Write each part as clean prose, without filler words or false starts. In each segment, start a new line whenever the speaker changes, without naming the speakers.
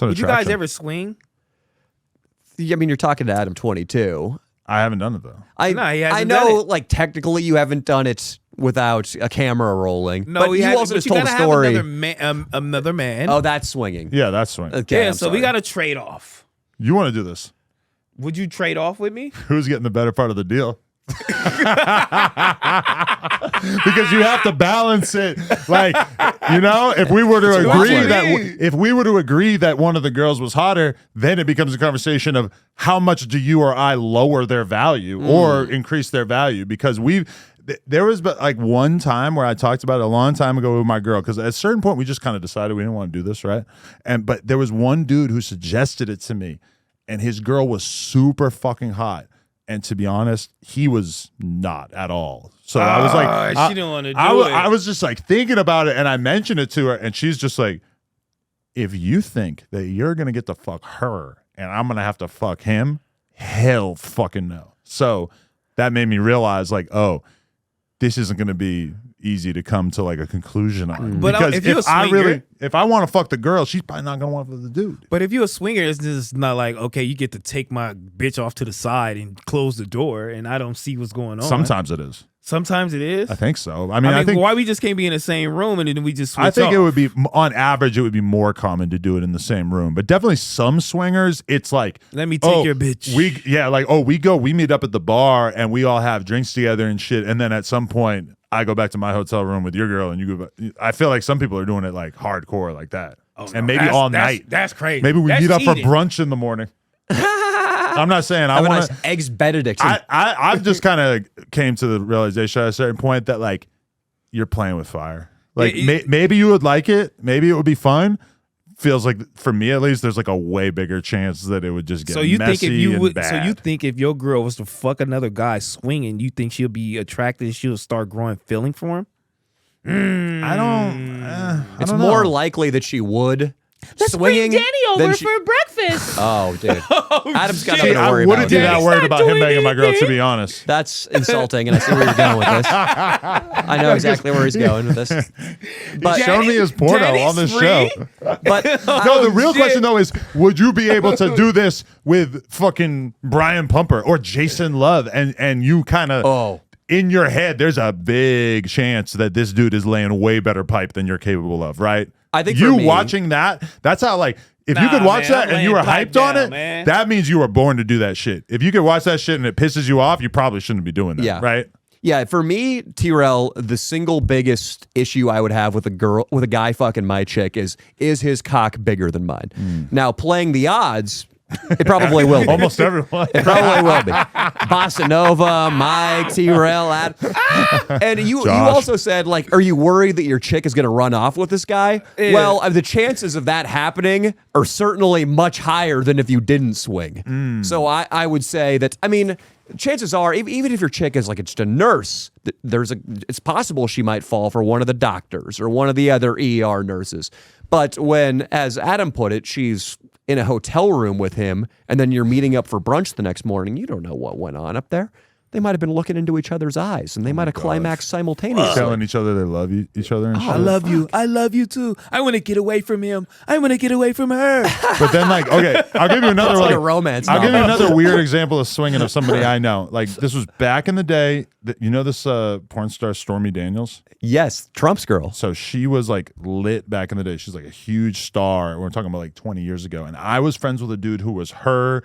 Would you guys ever swing?
I mean, you're talking to Adam 22.
I haven't done it though.
I know, like technically, you haven't done it without a camera rolling.
No,
but you also just told a story.
Another man.
Oh, that's swinging.
Yeah, that's swinging.
Okay,
yeah,
so
we
got
to trade off. You want to do this?
Would you trade off with me?
Who's getting the better part of the deal? Because you have to balance it, like, you know, if we were to agree that one of the girls was hotter, then it becomes a conversation of how much do you or I lower their value or increase their value, because there was like one time where I talked about it a long time ago with my girl, because at a certain point we just kind of decided we didn't want to do this, right? But there was one dude who suggested it to me, and his girl was super fucking hot. And to be honest, he was not at all. So I was like,
she didn't want to do it.
I was just like thinking about it, and I mentioned it to her, and she's just like, if you think that you're going to get to fuck her and I'm going to have to fuck him, hell fucking no. So that made me realize, like, oh, this isn't going to be easy to come to like a conclusion on.
But
because if I want to fuck the girl, she's probably not going to want to fuck the dude.
But if you're a swinger, it's just not like, okay, you get to take my bitch off to the side and close the door and I don't see what's going on.
Sometimes it is.
Sometimes it is?
I think so. I think
why we just can't be in the same room and then we just switch
I think
off?
it would be, on average, it would be more common to do it in the same room. But definitely some swingers, it's like,
let me take your bitch.
We meet up at the bar and we all have drinks together and shit. And then at some point, I go back to my hotel room with your girl and you go back. I feel like some people are doing it like hardcore like that.
Oh,
and maybe all night.
That's crazy.
Maybe we meet up
cheating.
for brunch in the morning. I'm not saying I want
nice eggs Benedict.
I've just kind of came to the realization at a certain point that like you're playing with fire. Like maybe you would like it. Maybe it would be fun. Feels like, for me at least, there's like a way bigger chance that it would just get messy and bad.
So you think if your girl was to fuck another guy swinging, you think she'll be attracted and she'll start growing feeling for him?
I don't.
It's more likely that she would.
Let's
swinging
bring Danny over
than
for breakfast.
Oh, dude. Adam's got
See,
nothing to
I
worry about.
wouldn't be that worried about him banging my girl, to be honest.
That's insulting, and I see where you're going with this. I know exactly where he's going with this. But
show me his porno on this show.
But
no, the real question though is, would you be able to do this with fucking Brian Pumper or Jason Love, and you kind of in your head, there's a big chance that this dude is laying way better pipe than you're capable of, right?
I think
you watching that, that's how, like, if you could watch that and you were hyped on it, that means you were born to do that shit. If you could watch that shit and it pisses you off, you probably shouldn't be doing that, right?
Yeah, for me, T-Rell, the single biggest issue I would have with a guy fucking my chick is his cock bigger than mine? Now, playing the odds, it probably will be.
Almost everyone.
It probably will be. Bossa Nova, Mike, T-Rell, and you also said, like, are you worried that your chick is going to run off with this guy? Yeah. Well, the chances of that happening are certainly much higher than if you didn't swing. So I would say that, I mean, chances are, even if your chick is like just a nurse, it's possible she might fall for one of the doctors or one of the other ER nurses. But when, as Adam put it, she's in a hotel room with him, and then you're meeting up for brunch the next morning, you don't know what went on up there. They might have been looking into each other's eyes, and they might have climaxed simultaneously.
Telling each other they love each other and shit.
I love you. I love you too. I want to get away from him. I want to get away from her.
But then, like, okay, I'll give you another
like a romance
I'll
novel.
give you another weird example of swinging of somebody I know. Like, this was back in the day. You know this porn star Stormy Daniels?
Yes, Trump's girl.
So she was like lit back in the day. She's like a huge star. We're talking about like 20 years ago. And I was friends with a dude who was her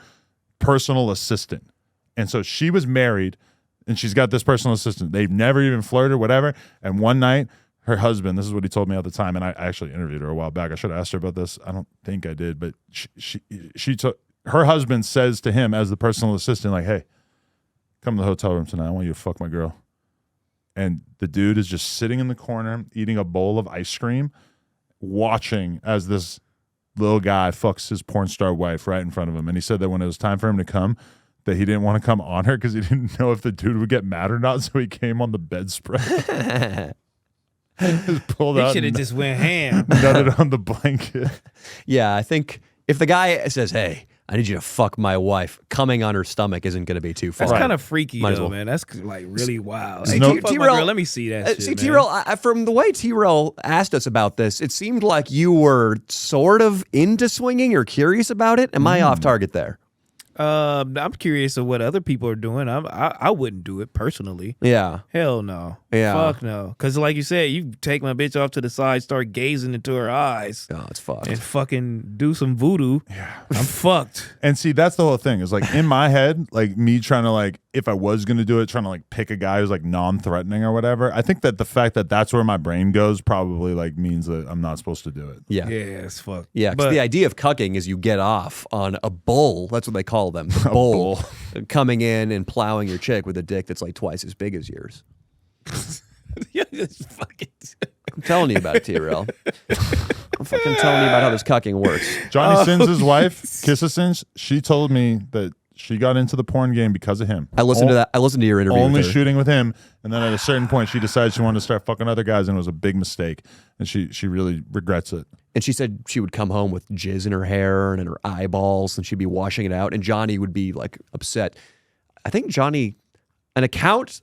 personal assistant. And so she was married, and she's got this personal assistant. They've never even flirted, whatever. And one night, her husband, this is what he told me at the time, and I actually interviewed her a while back. I should have asked her about this. I don't think I did, but her husband says to him as the personal assistant, like, hey, come to the hotel room tonight. I want you to fuck my girl. And the dude is just sitting in the corner eating a bowl of ice cream, watching as this little guy fucks his porn star wife right in front of him. And he said that when it was time for him to come, that he didn't want to come on her because he didn't know if the dude would get mad or not, so he came on the bedspread. Just pulled out.
He should have just went ham.
Nutted on the blanket.
Yeah, I think if the guy says, hey, I need you to fuck my wife. Coming on her stomach isn't going to be too far.
That's kind of freaky,
Might as
though,
well.
man. That's like really wild.
See,
Hey,
no-
fuck my
T-Rell-
girl, let me see that shit,
See,
man.
T-Rell, from the way T-Rell asked us about this, it seemed like you were sort of into swinging or curious about it. Am I off target there?
I'm curious of what other people are doing. I wouldn't do it personally.
Yeah.
Hell no.
Yeah.
Fuck no. Because like you said, you take my bitch off to the side, start gazing into her eyes,
Oh, it's fucked.
and fucking do some voodoo. Yeah. I'm fucked.
And see, that's the whole thing. Is like in my head, like me trying to like, if I was gonna do it, trying to like pick a guy who's like non-threatening or whatever. I think that the fact that that's where my brain goes probably like means that I'm not supposed to do it.
Yeah.
Yeah, it's fucked.
Yeah, because
But
the idea of cucking is you get off on a bull. That's what they call them. The bull coming in and plowing your chick with a dick that's like twice as big as yours.
yeah, it's fucking.
I'm telling you about it, T-Rell. I'm fucking telling you about how this cucking works.
Johnny Sins' wife, Kissa Sins, she told me that she got into the porn game because of him.
I listened to that. I listened to your interview.
Only
with her.
shooting with him, and then at a certain point, she decided she wanted to start fucking other guys, and it was a big mistake, and she really regrets it.
And she said she would come home with jizz in her hair and in her eyeballs, and she'd be washing it out. And Johnny would be like upset. I think Johnny, an account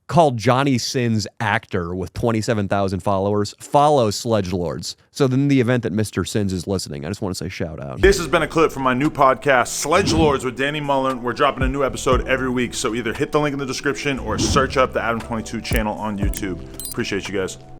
called Johnny Sins Actor with 27,000 followers, follows Sledgelords. So then, in the event that Mr. Sins is listening, I just want to say shout out.
This has been a clip from my new podcast, Sledgelords with Danny Mullen. We're dropping a new episode every week, so either hit the link in the description or search up the Adam 22 channel on YouTube. Appreciate you guys.